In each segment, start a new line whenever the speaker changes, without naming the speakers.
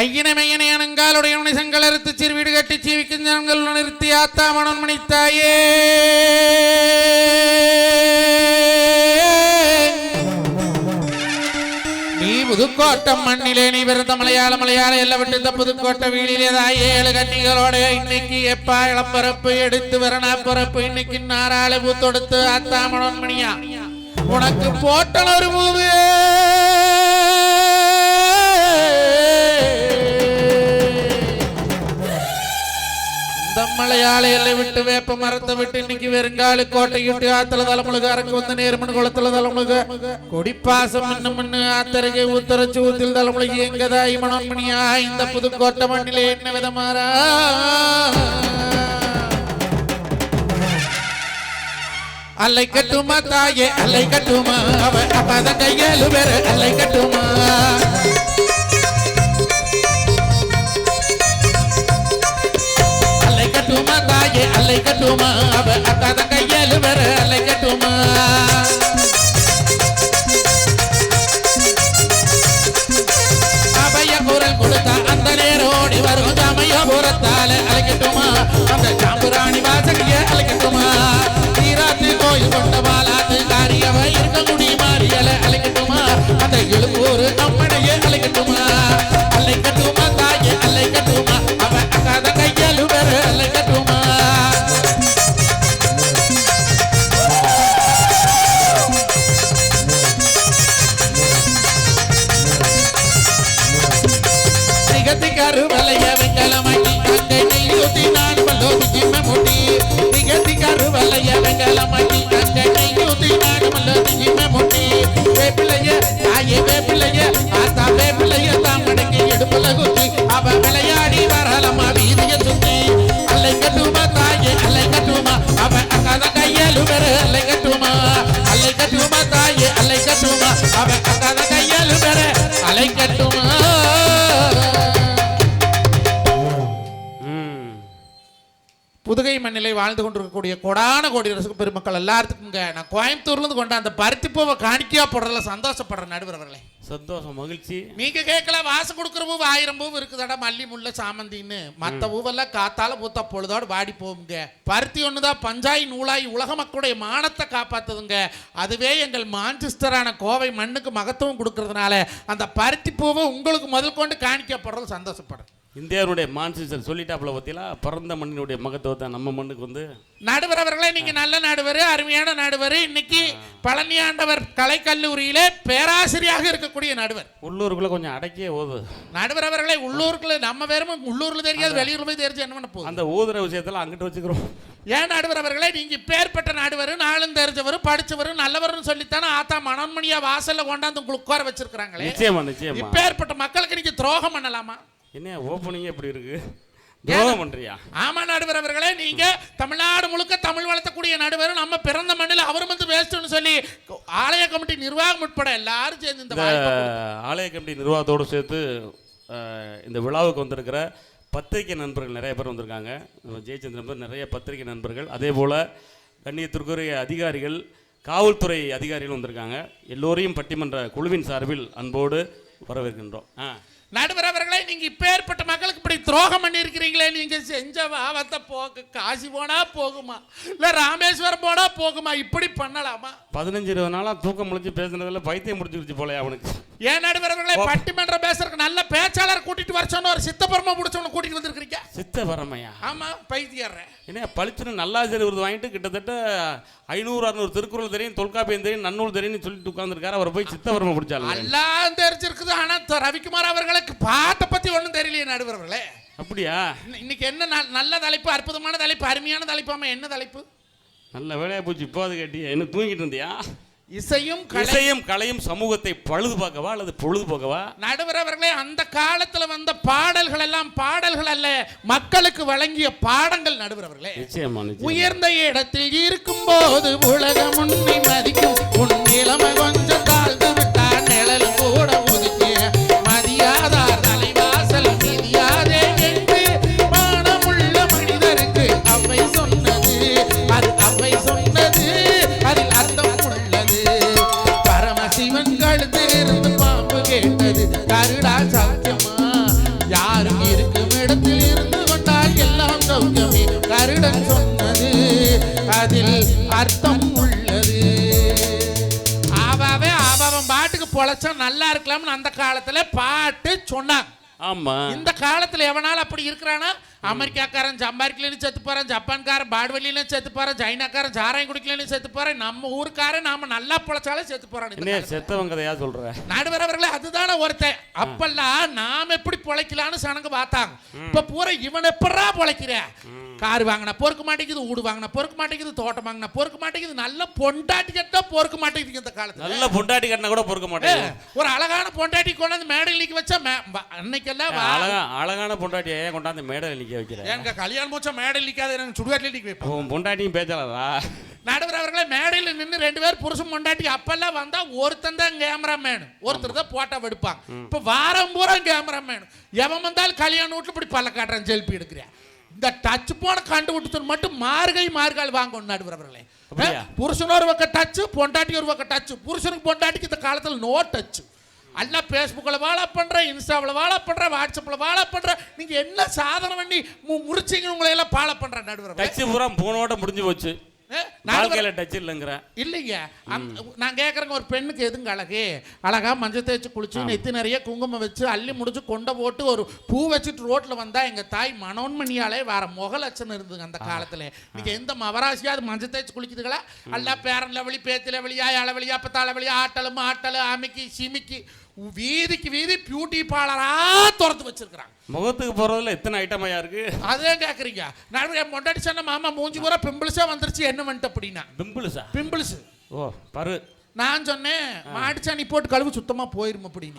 ஐயனமையனை அனங்காலுடைய செங்கலறுத்து சிறுவீடு கட்டி சீவிக்கும் ஜனங்கள் நிறுத்தி ஆத்தாமணன் மணித்தாயே நீ புதுக்கோட்டம் மண்ணிலே நீ பிறந்த மலையாள எல்லாம் விட்டு இந்த புதுக்கோட்டை வீடிலே தாயே 7 கன்னிகளோட இன்னைக்கு எப்பா இளப்பரப்பு எடுத்து வரணா பரப்பு இன்னைக்கு நாராள பூத்தொடுத்து ஆத்தாமணன் மணியா உனக்கு போட்டல் ஒரு மூவே மலையாள எல்லை விட்டு வேப்ப மரத்தை விட்டு இன்னைக்கு வெறுங்காலு கோட்டை விட்டு ஆத்தல தலைமுழுக அரங்கு வந்து நேர்மன் குளத்துல தலைமுழுக கொடிப்பாசம் மண்ணு ஆத்தருகே ஊத்தரச்சு ஊத்தில் தலைமுழுகி எங்கதாய் மனோன்மணியா இந்த புதுக்கோட்டை மண்ணிலே என்ன விதமாறா அல்லை கட்டுமா தாயே அல்லை கட்டுமா அவ அப்பத கையலு வேற அல்லை கட்டுமா அல்லை கட்டுமா அவ அக்காத கையலு வேற அல்லை கட்டுமா அபய குரல் கொடுத்தா அந்த நேரோடி வரும் சமயபுரத்தால அலைக்கட்டுமா அந்த சாம்புராணி வாசகைய அலைக்கட்டுமா தீராத்து கோயில் கொண்ட பாலாத்து காரியவ இருக்கங்குடி மாறியல அலைக்கட்டுமா அந்த எழுப்பூர் அம்மனைய அலைக்கட்டுமா அல்லை கட்டுமா தாயே அல்லை கட்டுமா அவ அக்காத கையலு வேற அல்லை கட்டுமா கருவலைய வெங்கலமாக்கி அங்கை நெய்யூத்தி நான் மல்லோதி ஜிம்ம முட்டி நிகழ்த்தி கருவலைய வெங்கலமாக்கி அங்கை நெய்யூத்தி நான் மல்லோதி ஜிம்ம முட்டி வேப்பிலைய தாயே வேப்பிலைய ஆத்தா வேப்பிலைய தாமடைக்கு எடுப்புல குத்தி அவ விளையாடி வரலமா வீதிய சுத்தி அல்லை கட்டுமா தாயே அல்லை கட்டுமா அவ அக்காத கையலு வேற அல்லை கட்டுமா அல்லை கட்டுமா தாயே அல்லை கட்டுமா அவ அக்காத கையலு வேற அல்லை கட்டுமா புதுகை மண்ணிலை வாழ்ந்து கொண்டிருக்கக்கூடிய கொடான கோடி ரசிக பெருமக்கள் எல்லாத்துக்குங்க நான் கோயம்புத்தூர்லேருந்து கொண்ட அந்த பருத்திப்பூவை காணிக்கையா போடுறதுல சந்தோஷப்படுற நடுவர் அவர்களே
சந்தோஷம் மகிழ்ச்சி
நீங்க கேட்கல வாசம் கொடுக்குற பூ 1000 பூ இருக்குதாடா மல்லி முல்லை சாமந்தின்னு மற்ற பூவெல்லாம் காத்தால பூத்தா பொழுதோடு வாடி போகுங்க பருத்தி ஒண்ணுதான் பஞ்சாய் நூலாய் உலக மக்களுடைய மானத்தை காப்பாத்துதுங்க அதுவே எங்கள் மான்செஸ்டரான கோவை மண்ணுக்கு மகத்துவம் கொடுக்கறதுனால அந்த பருத்தி பூவை உங்களுக்கு முதல் கொண்டு காணிக்கையா போடுறது சந்தோஷப்படுறேன்
இந்தியாவுடைய மான்செஸ்டர் சொல்லிட்டாப்புல பத்தியா பிறந்த மண்ணினுடைய மகத்துவத்தை நம்ம மண்ணுக்கு வந்து
நடுவர் அவர்களே நீங்க நல்ல நடுவர் அருமையான நடுவர் இன்னைக்கு பழனி ஆண்டவர் கலைக்கல்லூரியிலே பேராசிரியராக இருக்கக்கூடிய நடுவர்
உள்ளூருக்குள்ள கொஞ்சம் அடக்கியே ஓது
நடுவர் அவர்களே உள்ளூருக்குள்ள நம்ம வேறும் உள்ளூர்ல தெரியாது வெளியூர்ல போய் தெரிஞ்சு என்ன பண்ண போகுது
அந்த ஊதுற விஷயத்துல அங்கிட்டு வச்சுக்கிறோம்
ஏன் நடுவர் அவர்களே நீங்க பேர்பட்ட நடுவர் நாளும் தெரிஞ்சவர் படிச்சவர் நல்லவர்னு சொல்லித்தானே ஆத்தா மனோன்மணியா வாசல்ல கொண்டாந்து உங்களுக்கு உட்கார வச்சிருக்காங்களே
நிச்சயமா நிச்சயமா
பேர்பட்ட மக்களுக்கு நீங்க துரோகம் பண்ணலாமா
என்ன ஓப்பனிங் எப்படி இருக்கு துரோகம் பண்றியா
ஆமா நடுவர் அவர்களே நீங்க தமிழ்நாடு முழுக்க தமிழ் வளர்த்தக்கூடிய நடுவர் நம்ம பிறந்த மண்ணில் அவர் வந்து வேஸ்ட்னு சொல்லி ஆலய கமிட்டி நிர்வாகம் உட்பட எல்லாரும் சேர்ந்து இந்த
ஆலய கமிட்டி நிர்வாகத்தோடு சேர்த்து இந்த விழாவுக்கு வந்திருக்கிற பத்திரிகை நண்பர்கள் நிறைய பேர் வந்திருக்காங்க ஜெயச்சந்திரன் நிறைய பத்திரிகை நண்பர்கள் அதே போல் கண்ணியத்திற்குரிய அதிகாரிகள் காவல்துறை அதிகாரிகள் வந்திருக்காங்க எல்லோரையும் பட்டிமன்ற குழுவின் சார்பில் அன்போடு வரவேற்கின்றோம்
நடுவர் அவர்களே நீங்க இப்பேற்பட்ட மக்களுக்கு இப்படி துரோகம் பண்ணி இருக்கிறீங்களே நீங்க செஞ்ச பாவத்தை போக்கு காசி போனா போகுமா இல்ல ராமேஸ்வரம் போனா போகுமா இப்படி பண்ணலாமா
15-20 நாளா தூக்கம் முடிச்சு பேசுனதுல பைத்தியம் முடிச்சிருச்சு போல அவனுக்கு
ஏன் நடுவர் அவர்களே பட்டிமன்றம் பேசுறதுக்கு நல்ல பேச்சாளர் கூட்டிட்டு வர சொன்ன ஒரு சித்தபரமா முடிச்சவன கூட்டிட்டு வந்திருக்கீங்க
சித்தபரமையா
ஆமா பைத்தியர்
என்ன பளிச்சுன்னு நல்லாசிரியர் விருது வாங்கிட்டு கிட்டத்தட்ட 500-600 திருக்குறள் தெரியும் தொல்காப்பியம் தெரியும் நன்னூல் தெரியும்னு சொல்லிட்டு உட்கார்ந்துருக்காரு அவரை போய் சித்தபரமா முடிச்சாலும்
எல்லாம் தெரிஞ்சிருக்குது ஆனா ரவிக்குமார் அவர்களுக்கு பாட்டை பத்தி ஒன்றும் தெரியலையே நடுவர் அவர்களே
அப்படியா
இன்னைக்கு என்ன நல்ல தலைப்பு அற்புதமான தலைப்பு அருமையான தலைப்பாம என்ன தலைப்பு
நல்ல வேலையா போச்சு இப்போ அது கேட்டி என்ன தூங்கிட்டு இருந்தியா
இசையும்
கலையும் சமூகத்தை பழுது பார்க்கவா அல்லது பொழுது போக்கவா
நடுவர் அவர்களே அந்த காலத்துல வந்த பாடல்கள் எல்லாம் பாடல்கள் அல்ல மக்களுக்கு வழங்கிய பாடங்கள் நடுவர் அவர்களே
நிச்சயமா
உயர்ந்த இடத்தில் இருக்கும் போது உலகம் உன்னை மதிக்கும் உன் நிலைமை கொஞ்சம் தாழ்ந்து விட்டா நிழல் கூட ஒதுக்கிய மதியாதார் தலைவாசல் மிதியாதே என்று மானமுள்ள மனிதருக்கு அவை சொன்னது அது அவை சொன்னது அதில் அர்த்தம் உள்ளது பரமசிவன் கழுத்திலிருந்து பாம்பு கேட்டது கருடா சௌக்கியமா பொழைச்சா நல்லா இருக்கலாம்னு அந்த காலத்துல பாட்டு சொன்னாங்க.
ஆமா.
இந்த காலத்துல எவனால அப்படி இருக்கிறானா? அமெரிக்காக்காரன் சம்பாதிக்கலன்னு செத்து போறான், ஜப்பான்காரன் பாடுவெளியில செத்து போறான், சைனாக்காரன் சாராயம் குடிக்கலன்னு செத்து போறான், நம்ம ஊருக்காரன் நாம நல்லா பொழைச்சாலே செத்து போறான்.
செத்தவங்க கதையா சொல்ற
நடுவர் அவர்களே, அதுதானே ஒருத்தன். அப்பெல்லாம் நாம எப்படி பொழைக்கலான்னு சனங்க பார்த்தாங்க. இப்ப பூரா இவன் எப்படா பொழைக்கிற? கார் வாங்கினா பொறுக்க மாட்டேங்குது, வீடு வாங்கினா பொறுக்க மாட்டேங்குது, தோட்டம் வாங்கினா பொறுக்க மாட்டேங்குது, நல்ல பொண்டாட்டி கட்டா பொறுக்க மாட்டேங்குது. இந்த காலத்துல நல்ல
பொண்டாட்டி கட்டினா கூட பொறுக்க மாட்டேங்குது.
ஒரு அழகான பொண்டாட்டி கொண்டாந்து மேடையிலிக்கு வச்சா அன்னைக்கெல்லாம்
அழகான பொண்டாட்டியை கொண்டாந்து மேடையில் நிக்க வைக்கிறேன்.
எங்க கல்யாணம் போச்சா மேடையில் நிக்காது, எனக்கு சுடுகாட்டில் நிக்க வைப்போம்.
பொண்டாட்டியும் பேசலாதா?
நடுவர் அவர்களே, மேடையில் நின்று 2 பேர் புருஷன் பொண்டாட்டி அப்பெல்லாம் வந்தா ஒருத்தன் தான் கேமராமேன், ஒருத்தர் தான் போட்டோ எடுப்பாங்க. இப்ப வாரம் பூரா கேமராமேன். எவன் வந்தாலும் கல்யாண வீட்டுல இப்படி பல்ல காட்டுறான், செல்ஃபி எடுக்கிறேன். இந்த டச் போன கண்டு விட்டு மட்டும் மார்கால் வாங்கணும். நடுவர் அவர்களே, புருஷன் ஒரு பக்கம் டச், பொண்டாட்டி ஒரு பக்கம் டச். புருஷனுக்கு பொண்டாட்டிக்கு இந்த காலத்துல நோ டச். எல்லாம் பேஸ்புக்கில் வாழ பண்ற, இன்ஸ்டாவில் வாழ பண்ற, வாட்ஸ்அப்பில் வாழ பண்ற. நீங்க என்ன சாதனை பண்ணி முடிச்சிங்க உங்களை எல்லாம் பாழ பண்ற? நடுவர்
டச் பூரா போனோட முடிஞ்சு போச்சு.
இல்லைங்க, நான் கேட்கறேங்க, ஒரு பெண்ணுக்கு எதுங்க அழகு? அழகா மஞ்சள் தேய்ச்சி குளிச்சு, நெத்தி நிறைய குங்குமம் வச்சு, அள்ளி முடிச்சு, கொண்டை போட்டு, ஒரு பூ வச்சுட்டு ரோட்ல வந்தா எங்க தாய் மனோன்மணியாலே வேற முக லட்சணம் இருந்துங்க அந்த காலத்துல. நீங்க எந்த மவராசியாவது மஞ்சள் தேய்ச்சி குளிக்குதுங்களா? அல்ல பேரன் லவலி, பேத்தி லவலியா, இளவலி, அப்பத்தாள வழி, ஆட்டலும் ஆட்டலு, அமிக்கி சிமிக்கி, வீதிக்கு வீதி பியூட்டி பார்லரா திறந்து வச்சிருக்காங்க.
முகத்துக்கு போறதுல எத்தனை ஐட்டமையா இருக்கு?
அதே கேக்குறீங்க. நான் மொண்டாடி சொன்ன மாமா மூஞ்சி பூரா பிம்பிள்ஸா வந்துருச்சு, என்ன வந்துட்டு அப்படின்னா? பிம்பிள்ஸ். ஓ பாரு, நான் சொன்னேன் மாட்டுச்சாணி போட்டு கழுவு சுத்தமா போயிரும் அப்படின்னு.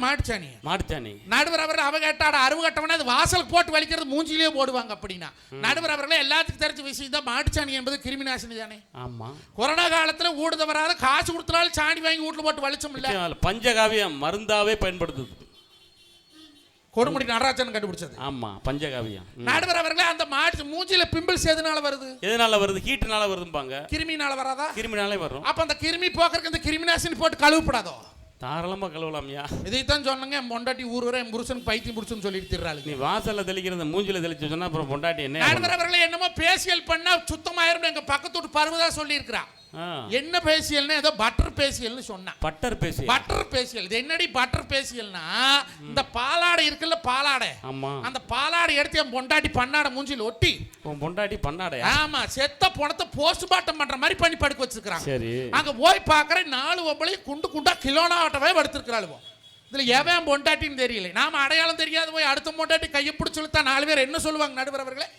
மாட்டுச்சாணி. நடுவர் அவர்கள் அவ கேட்டாட அருவு கட்டவனே அது வாசலுக்கு போட்டு வலிக்கிறது மூஞ்சிலேயே போடுவாங்க அப்படின்னா. நடுவர் அவர்களே, எல்லாத்துக்கும் தெரிஞ்ச விஷயம் தான், மாட்டுச்சாணி என்பது கிருமி நாசினி தானே. ஆமா. கொரோனா காலத்துல ஊடுத வராத, காசு கொடுத்தாலும் சாணி வாங்கி வீட்டுல போட்டு வலிச்சோம் இல்ல.
பஞ்சகாவியம் மருந்தாவே பயன்படுத்துது.
கொடுமுடி நடராஜன் கண்டுபிடிச்சது.
ஆமா, பஞ்சகாவியம்.
நடுவர் அவர்களே, அந்த மாட்டு மூஞ்சில பிம்பிள்ஸ் எதனால வருது?
ஹீட்னால வருதும்பாங்க.
கிருமினால வராதா?
கிருமினாலே வரும்.
அப்ப அந்த கிருமி போக்குறதுக்கு இந்த கிருமிநாசினி போட்டு கழுவப்படாதோ?
தாராளமா கழுவலாம்யா.
இதைத்தான் சொன்னங்க, பொண்டாட்டி ஊர் வரை புருஷன் பைத்தியம் புடிச்சுன்னு சொல்லிட்டு திர்றாளுங்க.
நீ வாசல்ல தெளிக்கிறது மூஞ்சில தெளிச்சு சொன்னா அப்புறம் பொண்டாட்டி என்ன?
நடுவர் அவர்களே, என்னமோ பேசியல் பண்ணா சுத்தமாயிரும். எங்க பக்கத்து வீட்டு பருவதா சொல்லி இருக்கிறா. என்ன பேசியல்னா ஏதோ பட்டர் பேசியல்னு சொன்னா. Butter facial. இது என்னடி பட்டர் பேசியல்னா? இந்த பாலாடை இருக்குல்ல, பாலாடை. அந்த பாலாடை எடுத்து என் பொண்டாட்டி பண்ணாட மூஞ்சில ஒட்டி.
பொண்டாட்டி பண்ணாடை?
ஆமா, செத்த பணத்தை போஸ்ட்மார்ட்டம் பண்ற மாதிரி பண்ணி படுக்க வச்சிருக்காங்க. சரி, அங்க போய் பாக்குறேன் 4 ஒப்பளை குண்டா கிலோனாட்டவே படுத்திருக்கிறாளுவோ. இதுல எவன் பொண்டாட்டின்னு தெரியல. நாம அடையாளம் தெரியாது போய் அடுத்த பொண்டாட்டி கையை பிடிச்சு இழுத்தா 4 பேர் என்ன சொல்லுவாங்க? நடுவர் அவர்களே,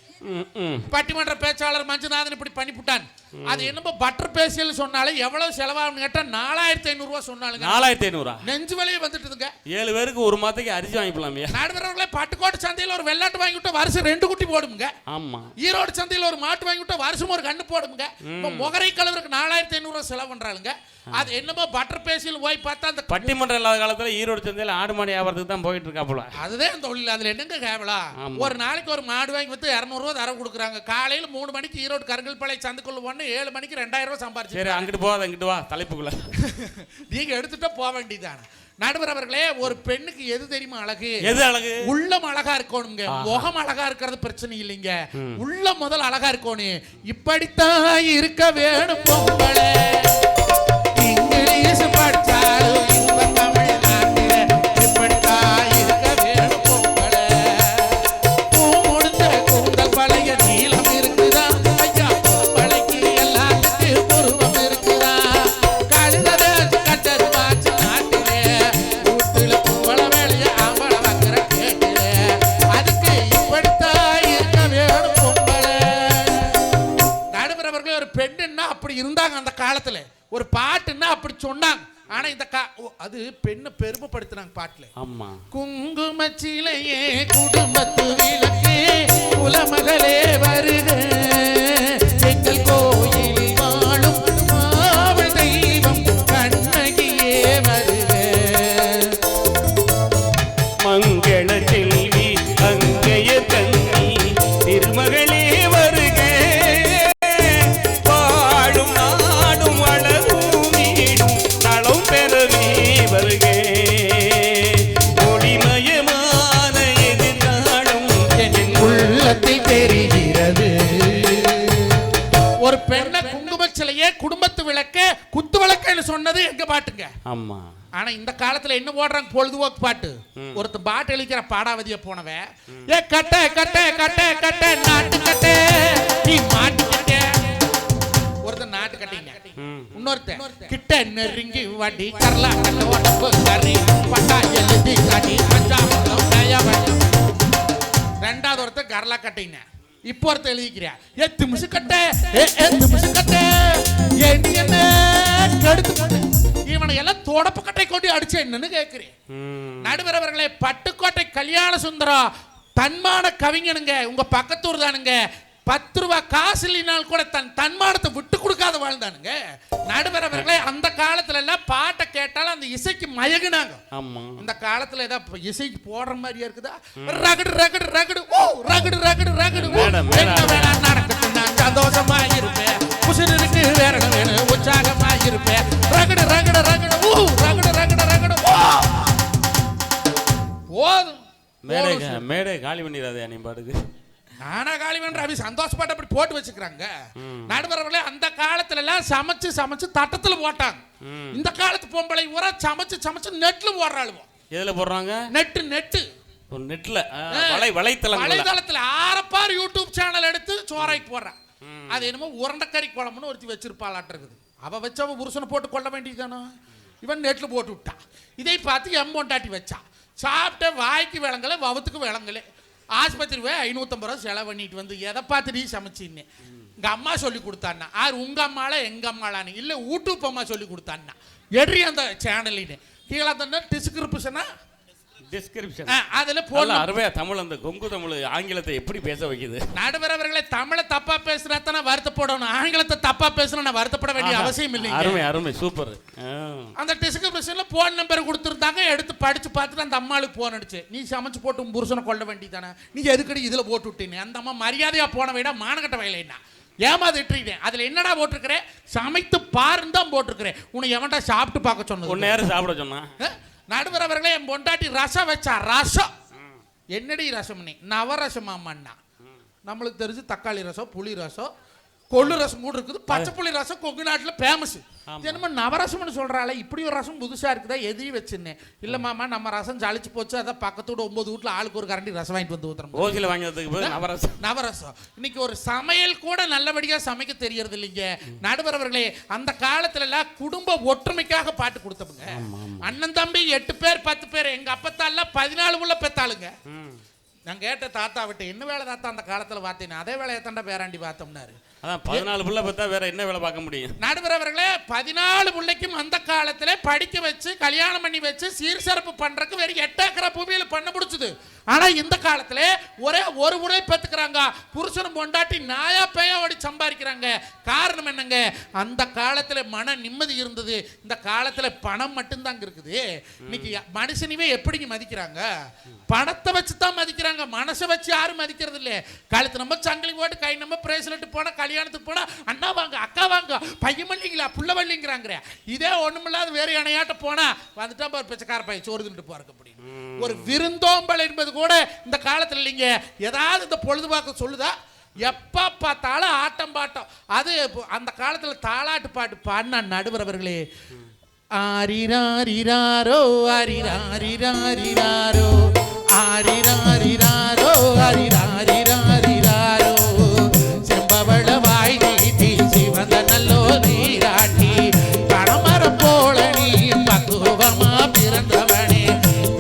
பட்டிமன்ற பேச்சாளர் மஞ்சுநாதன் இப்படி பண்ணிவிட்டான். அது என்னமோ பட்டர் பேசியல் சொன்னாலே எவ்வளவு செலவாகும் கேட்டா 4500 ரூபாய் சொன்னாலுங்க. 4500 நெஞ்சு வலியே வந்துட்டுதுங்க.
7 பேருக்கு ஒரு மாதத்துக்கு அரிசி வாங்கிக்கலாம்.
நடுவர் அவர்களே, பட்டுக்கோட்டை சந்தையில் ஒரு வெள்ளாட்டு வாங்கி விட்டா வருஷம் 2 குட்டி போடுங்க. ஆமா. ஈரோடு சந்தையில் ஒரு மாட்டு வாங்கி விட்டா வருஷம் ஒரு கண்ணு போடுங்க. முகரை கலவருக்கு 4500 ரூபாய் செலவு பண்றாங்க. அது என்னமோ பட்டர் பேசியல் போய் பார்த்தா அந்த
பட்டிமன்ற இல்லாத காலத்துல ஈரோடு சந்தையில் ஆடு மாடு வியாபாரத்துக்கு தான் போயிட்டு இருக்காப்புல.
அதுதான் தொழில். அதுல என்னங்க கேவலம்? ஒரு நாளைக்கு ஒரு மாடு வாங்கி வித்து 200 ரூபாய் தர கொடுக்குறாங்க. காலையில 3 மணிக்கு ஈரோடு கருங்கல்பாளைய சந்தைக்குள்ள போன 7 மணிக்கு 2000 ரூபாய் சம்பாரிச்சு.
சரி, அங்கிட்டு போகாத, இங்கிட்டு வா தலைப்புக்குள்ள.
நீங்க எடுத்துட்டா போக வேண்டியதான. நடுவர் அவர்களே, ஒரு பெண்ணுக்கு எது தெரியுமா அழகு?
எது அழகு?
உள்ளம் அழகா இருக்கணுங்க. முகம் அழகா இருக்கிறது பிரச்சனை இல்லைங்க. உள்ளம் முதல் அழகா இருக்கணும். இப்படித்தான் இருக்க வேணும் பொம்பளை. இங்கிலீஷ் படிச்சாலும் இந்த தமிழ்நாட்டில இப்படித்தான் இருக்க வேணும் பொம்பளை. பூ முடிஞ்ச கூந்தல் பழைய நீளம் இருக்குதா ஐயா, பொம்பளைக்கு எல்லாத்துக்கும் உருவம் இருக்குதா. கழுத கட்டது மாச்சு நாட்டிலே, வீட்டுல பொம்பளை வேலைய ஆம்பளை வைக்கிற கேட்டிலே. அதுக்கு இப்படித்தான் இருக்க வேணும் பொம்பளை. நடுவர் அவர்களே, ஒரு பெண்ணுன்னா அப்படி இருந்தாங்க அந்த காலத்துல. ஒரு பாட்டுன்னா அப்படி சொன்னாங்க. ஆனா இந்த அது பெண்ணை பெருமைப்படுத்தினாங்க பாட்டுல. ஆமா. குங்குமச்சிலையே குடும்பத்து விளக்கே குலமகளே வருக, எங்கள் கோயில் வாழும் மாவள் தெய்வம் கண்ணகியே வருக.
மங்கள செல்வி அங்கைய கண்ணி திருமகளே வருக, வாழும் நாடும் வளரும் வீடும் நலம் பெறவே வருக, ஒளிமயமான எதிர்காலம்
என் உள்ளத்தில் தெரிகிறது. எங்க பாட்டுங்க.
ஆமா.
ஆனா இந்த காலத்துல என்ன போடுறாங்க பொழுதுபோக்கு பாட்டு. ஒருத்தன் பாட்டு எழுதிக்கிற பாடாவதிய போனவன் ஏ கட்ட கட்ட கட்ட கட்ட நாட்டு கட்ட நீ மாட்டு கட்ட. ஒருத்தன் நாட்டு கட்டிங்க. இன்னொருத்தன் கிட்ட நெருங்கி வாடி கரலா கட்ட உடம்பு கறி பட்டா எழுதி காட்டி பஞ்சாபம் தயாவ. ரெண்டாவது ஒருத்தன் கரலா கட்டிங்க. இப்போ ஒருத்தன் எழுதிக்கிறியா ஏ திமிசு கட்ட ஏ திமிசு கட்ட என்ன கெடுத்து இவனை எல்லாம் தொடப்பு கட்டை கொண்டு அடிச்சு என்னன்னு கேட்கிறேன். நடுவர் அவர்களே, பட்டுக்கோட்டை கல்யாண சுந்தரம் தன்மான கவிஞனுங்க, உங்க பக்கத்தூர் தானுங்க. 10 ரூபாய் காசு இல்லைனாலும் கூட தன்மானத்தை விட்டு கொடுக்காத வாழ்ந்தானுங்க. நடுவர் அவர்களே, அந்த காலத்துல எல்லாம் பாட்டை கேட்டாலும் அந்த இசைக்கு மயகுனாங்க. இந்த காலத்துல ஏதாவது இசைக்கு போடுற மாதிரியா இருக்குதா? ரகடு ரகடு ரகடு ஓ ரகடு ரகடு ரகடு நடக்குது. நான் சந்தோஷமா இருப்பேன், புசுருக்கு வேற வேணும், உற்சாகமா இருப்பேன். ரகடு ரகடு ரகடு ஓ ரகடு ரகடு ரகடு ஓ போதும்.
மேடை காலி பண்ணிடாதே நீ பாட்டுக்கு.
நானா காலி பண்ற அவி சந்தோஷப்பட்டு அப்படி போட்டு வச்சுக்கிறாங்க. நடுவர்களே, அந்த காலத்துல எல்லாம் சமைச்சு சமைச்சு தட்டத்துல போட்டாங்க. இந்த காலத்து பொம்பளை ஊரா சமைச்சு சமைச்சு நெட்ல போடுறாளுவோ.
எதுல போடுறாங்க?
நெட்டு நெட்டு
நெட்ல வலைத்தளத்துல
ஆரப்பார் யூடியூப் சேனல் எடுத்து சோறாக்கி போடுறான். அது என்னமோ உருண்டைக்கறி குழம்புன்னு ஒருத்தி வச்சிருப்பாளாட்டு இருக்குது. அவ வச்சவ புருஷனை போட்டு கொள்ள வேண்டியதானோ, இவன் நெட்ல போட்டு விட்டான். இதை பார்த்து எம்மொண்டாட்டி வச்சா. சாப்பிட்ட வாய்க்கு விளங்கல, வவுத்துக்கு விளங்கல. ஆஸ்பத்திரி போய் 550 ரூபா செலவு பண்ணிட்டு வந்து எதை பார்த்து நீ சமைச்சின்னு எங்க அம்மா சொல்லி கொடுத்தான்னா. ஆறு உங்க அம்மால எங்க அம்மாலான்னு இல்லை யூடியூப் அம்மா சொல்லி கொடுத்தான்னா. எட்ரி அந்த சேனலின்னு கீழே தந்தா டிஸ்கிரிப்ஷனா
டிஸ்கிரிப்ஷன்
அதுல போல
அருமையா தமிழ் அந்த கொங்கு தமிழ் ஆங்கிலத்தை எப்படி பேச வைக்குது.
நடுவர் அவர்களே, தமிழை தப்பா பேசுனா தானே வருத்தப்படணும், ஆங்கிலத்தை தப்பா பேசுனா நான் வருத்தப்பட வேண்டிய அவசியம் இல்லைங்க.
அருமை அருமை சூப்பர்.
அந்த டிஸ்கிரிப்ஷன்ல போன் நம்பர் கொடுத்துருந்தாங்க. எடுத்து படிச்சு பார்த்துட்டு அந்த அம்மாளுக்கு போன் அடிச்சு, நீ சமைச்சு போட்டு புருஷனை கொள்ள வேண்டியதானே, நீ எதுக்கடி இதுல போட்டு விட்டீங்க. அந்த அம்மா மரியாதையா போன விட மானகட்ட வயலைன்னா ஏமாதிட்டுறேன். அதுல என்னடா போட்டிருக்கிறேன், சமைத்து பாருன்னு தான் போட்டிருக்கிறேன். உன்னை எவன்டா சாப்பிட்டு பார்க்க சொன்னது?
ஒன்னு நேரம் சாப்பிட சொன்னா.
நடுவர் அவர்களே, என் பொண்டாட்டி ரசம் வச்சா. ரசம் என்னடி ரசம்? நவரசமாமண்ணா. நம்மளுக்கு தெரிஞ்சு தக்காளி ரசம், புளி ரசம், கொள்ளு ரசம் கூட இருக்குது. பச்சை புளி ரசம் கொங்கு நாட்டில் ஃபேமஸ். என்னமோ நவரசம்னு சொல்றாள். இப்படி ஒரு ரசம் புதுசா இருக்குதா, எதையும் வச்சுன்னேன். இல்ல மாமா, நம்ம ரசம் ஜலிச்சு போச்சு, அதான் பக்கத்தோட 9 வீட்டுல ஆளுக்கு ஒரு கரண்டி ரசம் வாங்கிட்டு வந்து ஊத்துறோம்.
ஓசில வாங்கினதுக்கு நவரசம்.
நவரசம் இன்னைக்கு ஒரு சமையல் கூட நல்லபடியா சமைக்க தெரியறது இல்லைங்க. நடுவர் அவர்களே, அந்த காலத்துல எல்லாம் குடும்ப ஒற்றுமைக்காக பாட்டு கொடுத்தவங்க. அண்ணன் தம்பி 8 பேர் 10 பேர். எங்க அப்பத்தால 14 உள்ள பெத்தாளுங்க. நான் கேட்ட தாத்தா விட்டு, என்ன வேலை தாத்தா அந்த காலத்துல பார்த்தீங்கன்னா? அதே வேலையை தாண்டா பேராண்டி பார்த்தோம்னாரு.
அதான் 14 பிள்ளை பார்த்தா வேற என்ன வேலை பார்க்க முடியும்? நடுவர்
அவர்களே, 14 பிள்ளைக்கும் அந்த காலத்துல படிக்க வச்சு கல்யாணம் பண்ணி வச்சு சீர்சிறப்பு பண்றதுக்கு வெறும் 8 ஏக்கரா பூமியில பண்ண முடிச்சுது. ஆனா இந்த காலத்துல ஒரே ஒரு முறை பெத்துக்கிறாங்க. புருஷனும் பொண்டாட்டி நாயா பேயா ஓடி சம்பாதிக்கிறாங்க. காரணம் என்னங்க? அந்த காலத்துல மன நிம்மதி இருந்தது. இந்த காலத்துல பணம் மட்டும்தான் இருக்குது. இன்னைக்கு மனுஷனையே எப்படிங்க மதிக்கிறாங்க? பணத்தை வச்சு தான் மதிக்கிறாங்க, மனசை வச்சு யாரும் மதிக்கிறது இல்லை. காலத்து நம்ம சங்கிலி போட்டு கை நம்ம பிரேஸ்லெட் போனா, கல்யாணத்துக்கு போனா அண்ணா வாங்க அக்கா வாங்க பையன் வள்ளிங்களா புள்ள வள்ளிங்கிறாங்க. இதே ஒண்ணுமில்லாத வேற இணையாட்ட போனா வந்துட்டா ஒரு பிச்சைக்கார பையன் சோறு தின்ட்டு போறக்க முடியும். ஒரு விருந்தோம்பல் என்பது கூட இந்த காலத்துல இல்லைங்க. ஏதாவது இந்த பொழுதுபாக்க சொல்லுதா? எப்ப பார்த்தாலும் ஆட்டம் பாட்டம். அது அந்த காலத்துல தாலாட்டு பாட்டு பாடினா நடுவர் அவர்களே, ஆரிராரிராரோ ஆரிராரிராரிராரோ ஆரிராரிராரோ ஆரிராரிராரிராரோ செம்பவள வாய் நீட்டி சிவந்த நல்லோ நீராட்டி பணமரம் போல நீ பக்குவமா பிறந்தவனே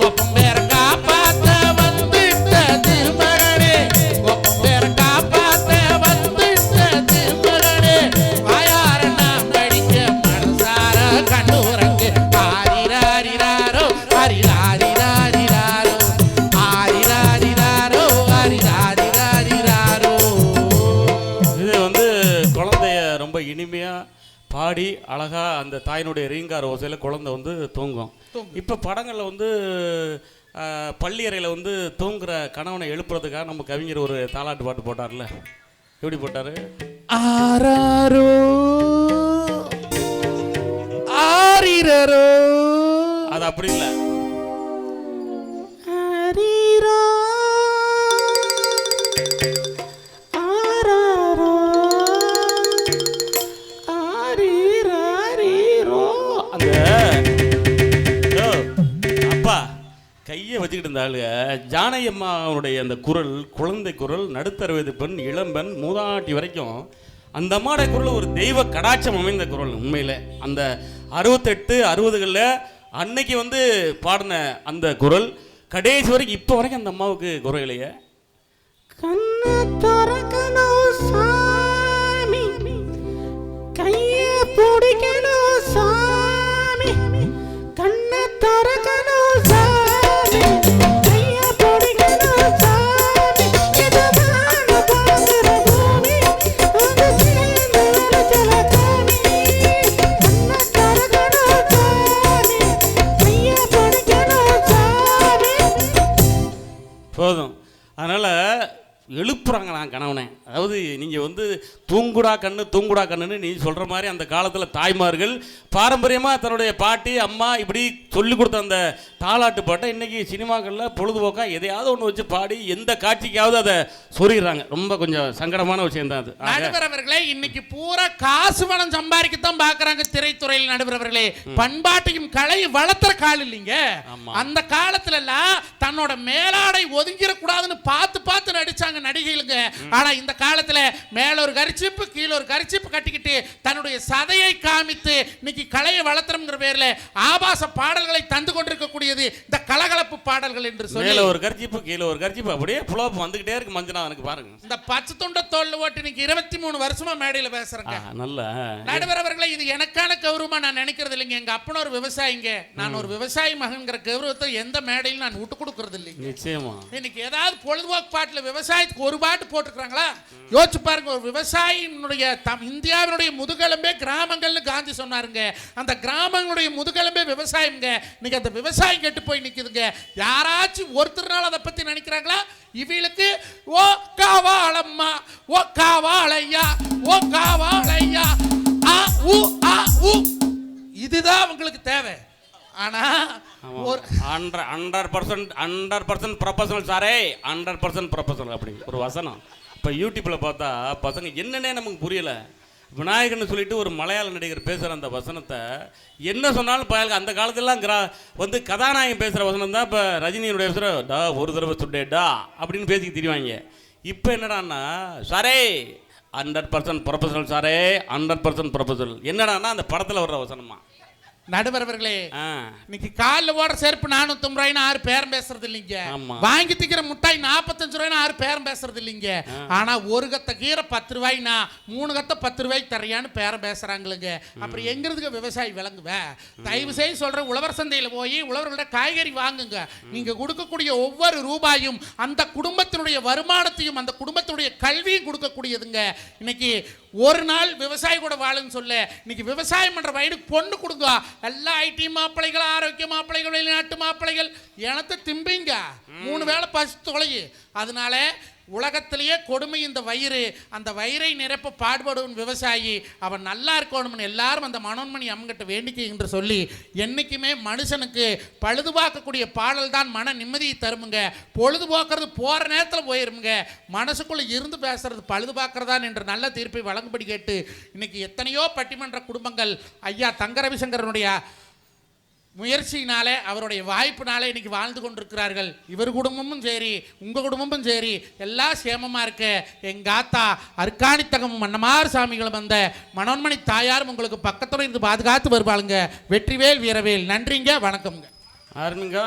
ஒப்பம் பேர காப்பாத்த வந்துட்ட திருமகனே ஒப்பம் பேர காப்பாத்த வந்துட்ட திருமகனே வாயார நாம் படிக்க மனசார கண்ணூரங்கு ஆரிராரிராரோ ஆரிராரிராரிராரோ ஆரிராரிராரோ ஆரிராரிராரிராரோ.
இது வந்து குழந்தைய ரொம்ப இனிமையா பாடி அழகா அந்த தாயினுடைய ரீங்கார ஓசையில் குழந்தை வந்து தூங்கும். இப்போ படங்களில் வந்து பள்ளியறையில் வந்து தூங்குற கணவனை எழுப்புறதுக்காக நம்ம கவிஞர் ஒரு தாலாட்டு பாட்டு போட்டார்ல, எப்படி போட்டாரு?
ஆராரோ ஆரிரரோ.
அது அப்படி இல்லை.
ஆரிரோ ஆராரோ ஆரிரரோ.
அந்த கையை வச்சுக்கிட்டு இருந்த ஆளுங்க ஜானகி அம்மாவுடைய அந்த குரல், குழந்தை குரல், நடுத்தர வயது பெண், இளம்பெண், மூதாட்டி வரைக்கும் அந்த அம்மாவுடைய குரல் ஒரு தெய்வ கடாட்சம் அமைந்த குரல். உண்மையில் அந்த 68 60களில் அன்னைக்கு வந்து பாடின அந்த குரல் கடைசி வரைக்கும் இப்போ வரைக்கும் அந்த அம்மாவுக்கு குரலையே
கண்ணு திறக்கணும் சாமி, கையை பிடிக்கணும் சாமி, கண்ணு திறக்கணும் சாமி, கையை பிடிக்கணும் சாமி, இதுதான் பார்க்கிற பூமி, அது சேர்ந்து விளைச்சல காமி, கண்ணு திறக்கணும் சாமி, கையை பிடிக்கணும் சாமி.
போதும். அதனால் எழுப்புறாங்க நான் கணவனை. அதாவது நீங்கள் வந்து தூங்குடா கண்ணு தூங்குடா கண்ணுன்னு நீ சொல்கிற மாதிரி அந்த காலத்தில் தாய்மார்கள் பாரம்பரியமாக தன்னுடைய பாட்டி அம்மா இப்படி சொல்லி கொடுத்த அந்த தாலாட்டு பாட்டை இன்றைக்கி சினிமாக்களில் பொழுதுபோக்காக எதையாவது ஒன்று வச்சு பாடி எந்த காட்சிக்காவது அதை சொல்லிடுறாங்க. ரொம்ப கொஞ்சம் சங்கடமான விஷயம் தான் அது.
நடுவரவர்களே, இன்னைக்கு பூரா காசு பணம் சம்பாதிக்கத்தான் பார்க்குறாங்க திரைத்துறையில். நடுவரவர்களே, பண்பாட்டையும் கலை வளர்த்துற காலம் இல்லைங்க. அந்த காலத்துல எல்லாம் தன்னோட மேலாடை ஒதுங்கிடக்கூடாதுன்னு பார்த்து பார்த்து நடிச்சாங்க நடிகைகளுங்க. ஆனா இந்த காலத்துல மேல ஒரு கரிச்சிப்பு கீழே ஒரு கரிச்சிப்பு கட்டிக்கிட்டு தன்னுடைய சதையை காமித்து இன்னைக்கு கலையை வளர்த்துறோம்ங்கிற பேர்ல ஆபாச பாடல்களை தந்து கொண்டிருக்கக்கூடியது இந்த கலகலப்பு பாடல்கள் என்று சொல்லி
மேல ஒரு கரிச்சிப்பு கீழே ஒரு கரிச்சிப்பு அப்படியே புலப்பு வந்துகிட்டே இருக்கு. மஞ்சனாவனுக்கு பாருங்க, இந்த
பச்சை துண்ட தோல்ல ஓட்டு இன்னைக்கு 23 வருஷமா மேடையில பேசுறேங்க.
நல்ல
நடுவரவர்களே, இது எனக்கான கௌரவமா நான் நினைக்கிறது இல்லைங்க. எங்க அப்பன ஒரு விவசாயிங்க, நான் ஒரு விவசாயி மகன்கிற கௌரவத்தை எந்த மேடையில் நான் விட்டு கொடுக்கறது இல்லைங்க.
நிச்சயமா
இன்னைக்கு ஏதாவது பொழுதுபோக்கு பாட்டுல விவசாயத்துக்கு ஒரு பாட்டு போட்டுக்கிறாங்களா? யோசிச்சு பாருங்க. ஒரு விவசாயினுடைய இந்தியாவினுடைய முதுகெலும்பே கிராமங்கள்னு காந்தி சொன்னாருங்க. அந்த கிராமங்களுடைய முதுகெலும்பே விவசாயம்ங்க. இன்னைக்கு அந்த விவசாயம் கெட்டு போய் நிக்குதுங்க. யாராச்சும் ஒருத்தர் நாள் அதை பத்தி நினைக்கிறாங்களா? இவளுக்கு ஓ காவாளம்மா, ஓ காவாளையா, ஓ காவாளையா, ஆ ஊ ஆ ஊ, இதுதான் உங்களுக்கு தேவை. ஆனா ஒரு
100% ப்ரொபஷனல் சாரே, 100% ப்ரொபஷனல் அப்படி ஒரு வசனம் இப்போ யூடியூப்பில் பார்த்தா பசங்க என்னன்னே நமக்கு புரியலை. விநாயகன்னு சொல்லிட்டு ஒரு மலையாள நடிகர் பேசுகிற அந்த வசனத்தை என்ன சொன்னாலும் பயலுக்கு அந்த காலத்துலலாம் வந்து கதாநாயகன் பேசுகிற வசனம் தான் இப்போ ரஜினியுடைய பேசுகிற டா ஒரு தடவை சுட்டேடா அப்படின்னு பேசிக்க தெரிவாங்க. இப்போ என்னடான்னா சாரே 100% ப்ரொபஷனல் சாரே, 100% ப்ரொபஷனல். என்னடான்னா அந்த படத்தில் வர்ற வசனமா.
நடுவரவர்களே, இன்னைக்கு காலில் ஓடுற செருப்பு 450 ரூபாய்னு 6 பேரம் பேசுறது இல்லைங்க. வாங்கி திக்கிற முட்டாய் 45 ரூபாய்னு 6 பேரம் பேசுறது இல்லைங்க. ஆனா ஒரு கத்த கீரை 10 ரூபாய்னா 3 கத்த 10 ரூபாய்க்கு தரையான்னு பேரம் பேசுறாங்களுங்க. அப்புறம் எங்கிறதுக்கு விவசாயி விளங்குவேன்? தயவு செய்து சொல்ற, உழவர் சந்தையில் போய் உழவர்களோட காய்கறி வாங்குங்க. நீங்க கொடுக்கக்கூடிய ஒவ்வொரு ரூபாயும் அந்த குடும்பத்தினுடைய வருமானத்தையும் அந்த குடும்பத்தினுடைய கல்வியும் கொடுக்கக்கூடியதுங்க. இன்னைக்கு ஒரு நாள் விவசாயி கூட வாழுன்னு சொல்ல, இன்னைக்கு விவசாயம் பண்ற வயலுக்கு பொண்ணு கொடுங்க. எல்லா ஐடி மாப்பிள்ளைகள், ஆரோக்கிய மாப்பிள்ளைகள், வெளிநாட்டு மாப்பிள்ளைகள் எனத்தை திம்பிங்க. 3 வேளை பசி தொலையு. அதனால உலகத்திலேயே கொடுமை இந்த வயிறு. அந்த வயிறை நிரப்ப பாடுபடும் விவசாயி அவன் நல்லா இருக்கணும்னு எல்லாரும் அந்த மனோன்மணி அம்மங்கிட்ட வேண்டிக்கை என்று சொல்லி, என்றைக்குமே மனுஷனுக்கு பழுதுபார்க்கக்கூடிய பாடல் தான் மன நிம்மதியை தருமுங்க. பொழுதுபோக்குறது போகிற நேரத்தில் போயிருமுங்க. மனசுக்குள்ளே இருந்து பேசுறது பழுதுபார்க்கறதான் என்ற நல்ல தீர்ப்பை வழங்கும்படி கேட்டு, இன்னைக்கு எத்தனையோ பட்டிமன்ற குடும்பங்கள் ஐயா தங்க ரவிசங்கரனுடைய முயற்சியினாலே அவருடைய வாய்ப்பினாலே இன்னைக்கு வாழ்ந்து கொண்டிருக்கிறார்கள். இவர் குடும்பமும் சரி, உங்கள் குடும்பமும் சரி, எல்லாம் சேமமாக இருக்க எங்கள் ஆத்தா அர்க்காணித்தகமும் மன்னமார் சாமிகளும் வந்த மனோன்மணி தாயாரும் உங்களுக்கு பக்கத்தில் இருந்து பாதுகாத்து வருவாளுங்க. வெற்றிவேல் வீரவேல். நன்றிங்க, வணக்கம்ங்க.
ஆரம்பிங்க.